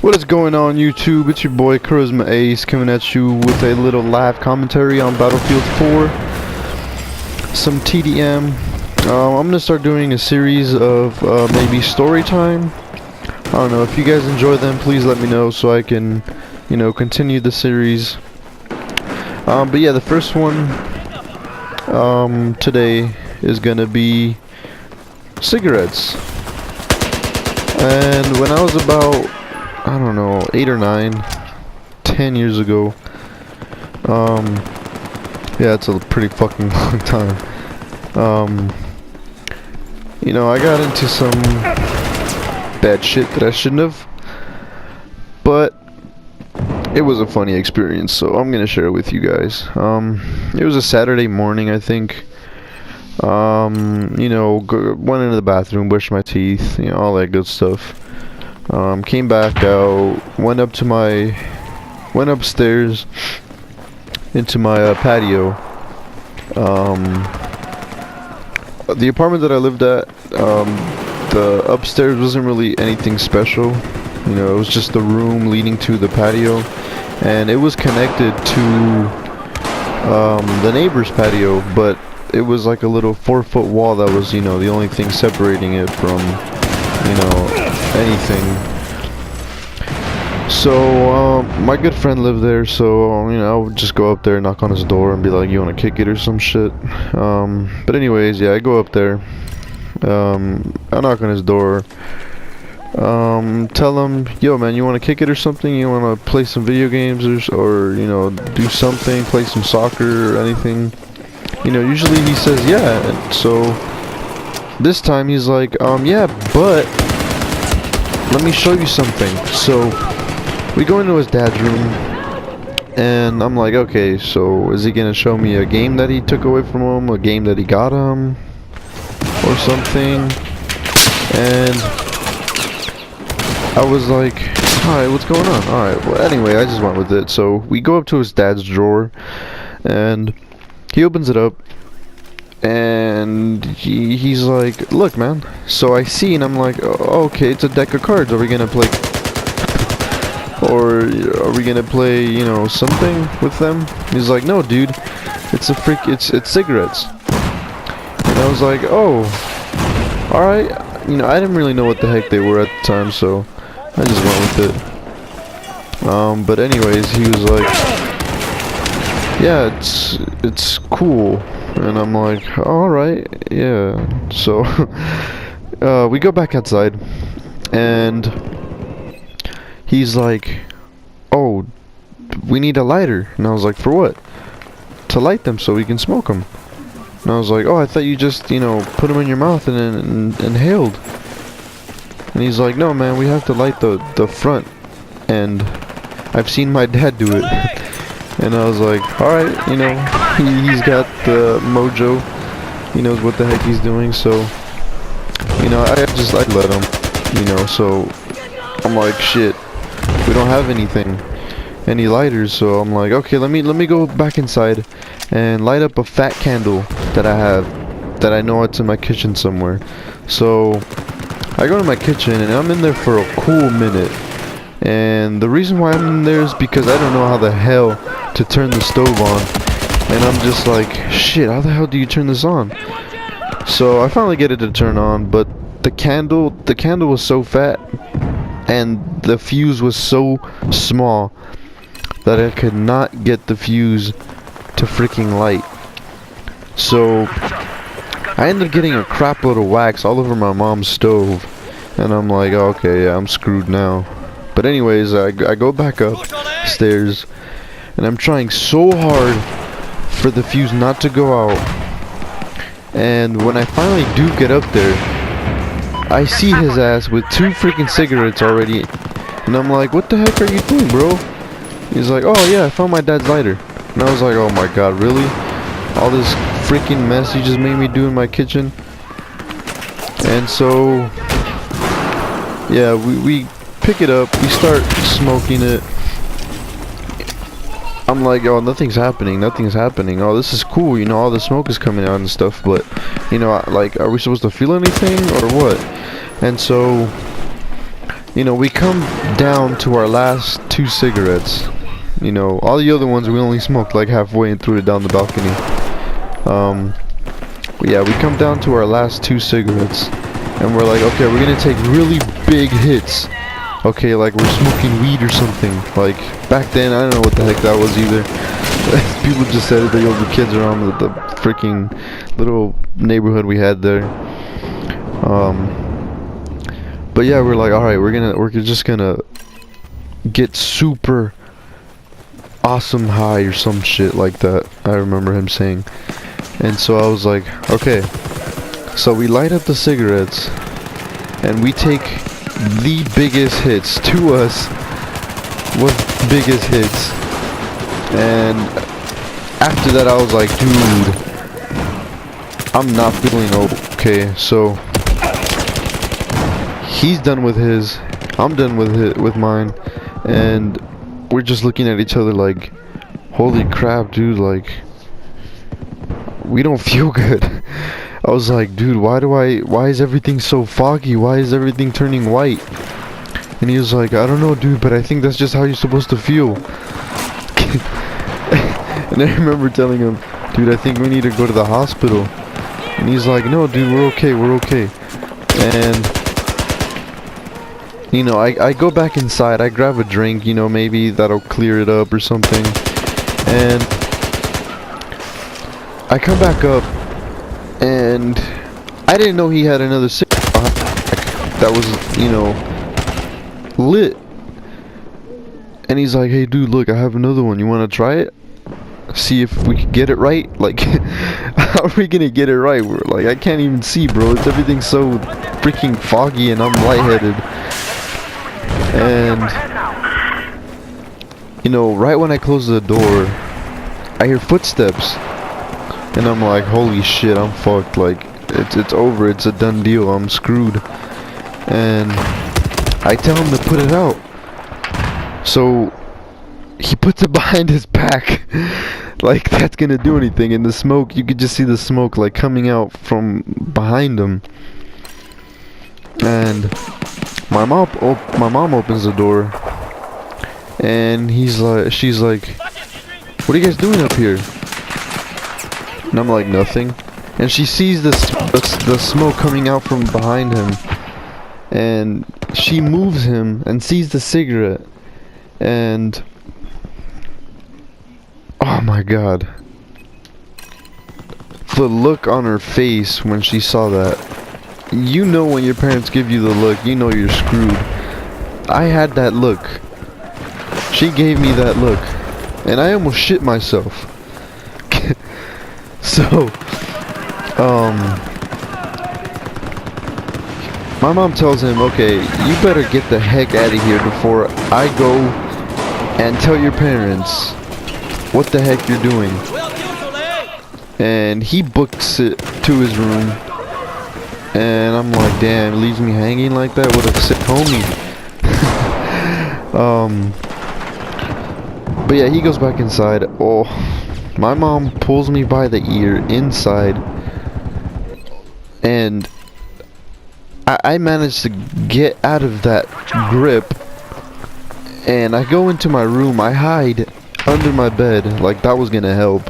What is going on, YouTube? It's your boy Kharizma Ace coming at you with a little live commentary on Battlefield 4. Some TDM. I'm gonna start doing a series of maybe story time. I don't know, if you guys enjoy them, please let me know so I can, continue the series. But yeah, the first one today is gonna be cigarettes. And when I was about, I don't know, 8 or 9, 10 years ago, yeah, it's a pretty fucking long time. I got into some bad shit that I shouldn't have, but it was a funny experience, so I'm gonna share it with you guys. It was a Saturday morning, I think. Went into the bathroom, brushed my teeth, all that good stuff. Came back out, went upstairs into my patio. The apartment that I lived at, the upstairs wasn't really anything special. It was just the room leading to the patio, and it was connected to the neighbor's patio, but it was like a little 4-foot wall that was, the only thing separating it from, anything. So, my good friend lived there, so, I would just go up there, knock on his door, and be like, you wanna kick it or some shit? But anyways, yeah, I go up there, I knock on his door, tell him, yo man, you wanna kick it or something? You wanna play some video games or do something, play some soccer or anything? Usually he says yeah, and so this time he's like, yeah, but let me show you something. So we go into his dad's room, and I'm like, okay, so is he gonna show me a game that he took away from him, a game that he got him, or something? And I was like, alright, what's going on? Alright, well, anyway, I just went with it. So we go up to his dad's drawer, and he opens it up, and he's like, look man. So I see, and I'm like, oh, okay, it's a deck of cards. Are we gonna play, or are we gonna play, something with them? He's like, no dude, it's it's cigarettes. And I was like, oh, alright. I didn't really know what the heck they were at the time, so I just went with it. But anyways, he was like, yeah, it's cool. And I'm like, alright, yeah. So we go back outside, and he's like, oh, we need a lighter. And I was like, for what? To light them so we can smoke them. And I was like, oh, I thought you just, put them in your mouth and then inhaled. And he's like, no man, we have to light the front. And I've seen my dad do it. And I was like, alright, he's got the mojo. He knows what the heck he's doing, so, I let him, so I'm like, shit, we don't have any lighters, so I'm like, okay, let me go back inside and light up a fat candle that I have, that I know it's in my kitchen somewhere. So I go to my kitchen, and I'm in there for a cool minute. And the reason why I'm in there is because I don't know how the hell to turn the stove on. And I'm just like, shit, how the hell do you turn this on? So I finally get it to turn on, but the candle was so fat, and the fuse was so small that I could not get the fuse to freaking light. So I ended up getting a crap load of wax all over my mom's stove. And I'm like, oh, okay, yeah, I'm screwed now. But anyways, I go back upstairs, and I'm trying so hard for the fuse not to go out. And when I finally do get up there, I see his ass with 2 freaking cigarettes already. And I'm like, what the heck are you doing, bro? He's like, oh yeah, I found my dad's lighter. And I was like, oh my god, really? All this freaking mess you just made me do in my kitchen? And so, yeah, we pick it up, we start smoking it. I'm like, oh, nothing's happening. Oh, this is cool, all the smoke is coming out and stuff, but, like, are we supposed to feel anything, or what? And so, you know, we come down to our last 2 cigarettes. You know, all the other ones we only smoked like halfway and threw it down the balcony. Yeah, we come down to our last 2 cigarettes, and we're like, okay, we're gonna take really big hits. Okay, like we're smoking weed or something. Like, back then, I don't know what the heck that was either. People just said it, the older kids around the freaking little neighborhood we had there. But yeah, we're like, alright, we're just gonna get super awesome high or some shit like that. I remember him saying. And so I was like, okay. So we light up the cigarettes, and we take the biggest hits. To us was biggest hits. And after that I was like, dude, I'm not feeling okay. So he's done with his, I'm done with mine, and we're just looking at each other like, holy crap, dude, like, we don't feel good. I was like, dude, why is everything so foggy? Why is everything turning white? And he was like, I don't know, dude, but I think that's just how you're supposed to feel. And I remember telling him, dude, I think we need to go to the hospital. And he's like, no, dude, we're okay. And you know, I go back inside, I grab a drink, you know, maybe that'll clear it up or something. And I come back up, and I didn't know he had another cigarette that was, you know, lit. And he's like, hey dude, look, I have another one, you want to try it? See if we can get it right? Like, how are we gonna get it right? We're like, I can't even see, bro. Everything's so freaking foggy and I'm lightheaded. And you know, right when I close the door, I hear footsteps, and I'm like, holy shit, I'm fucked. Like, it's over, it's a done deal, I'm screwed. And I tell him to put it out, so he puts it behind his back. Like, that's gonna do anything. In the smoke, you could just see the smoke like coming out from behind him. And my mom opens the door, and she's like, what are you guys doing up here? And I'm like, nothing. And she sees the smoke coming out from behind him, and she moves him and sees the cigarette, and oh my god, the look on her face when she saw that. You know, when your parents give you the look, you know you're screwed. I had that look. She gave me that look, and I almost shit myself. So, my mom tells him, okay, you better get the heck out of here before I go and tell your parents what the heck you're doing. And he books it to his room. And I'm like, damn, leaves me hanging like that? What a sick homie. But yeah, he goes back inside. Oh, my mom pulls me by the ear inside, and I managed to get out of that grip, and I go into my room. I hide under my bed like that was gonna help.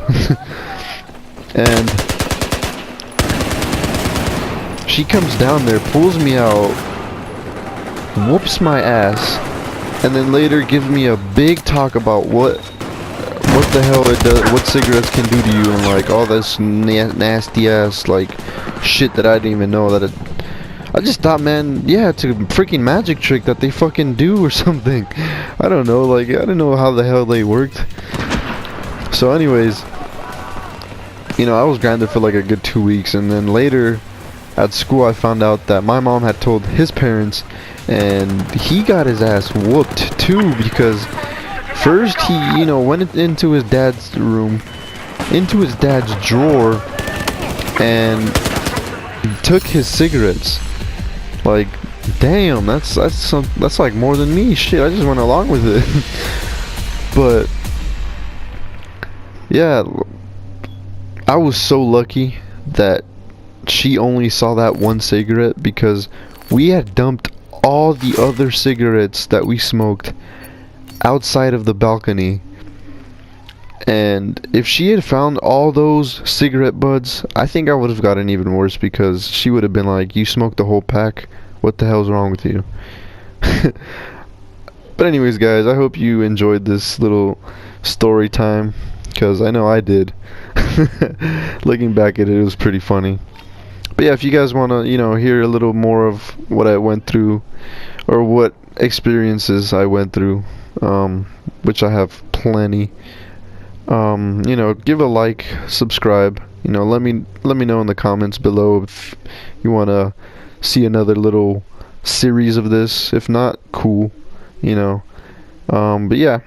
And she comes down there, pulls me out, whoops my ass, and then later gives me a big talk about what the hell it does, what cigarettes can do to you, and like all this nasty ass like shit that I didn't even know that I just thought, man, yeah, it's a freaking magic trick that they fucking do or something. I don't know, like, I don't know how the hell they worked. So anyways, you know, I was grounded for like a good 2 weeks, and then later at school I found out that my mom had told his parents, and he got his ass whooped too, because first he, you know, went into his dad's room, into his dad's drawer, and took his cigarettes. Like, damn, that's like more than me. Shit, I just went along with it. But yeah, I was so lucky that she only saw that one cigarette, because we had dumped all the other cigarettes that we smoked outside of the balcony. And if she had found all those cigarette butts, I think I would have gotten even worse, because she would have been like, you smoked the whole pack? What the hell's wrong with you? But anyways, guys, I hope you enjoyed this little story time, because I know I did. Looking back at it, it was pretty funny. But yeah, if you guys want to, hear a little more of what I went through, or what experiences I went through, which I have plenty, give a like, subscribe. Let me know in the comments below if you want to see another little series of this. If not, cool. But yeah,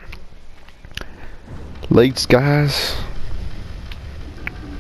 lates, guys.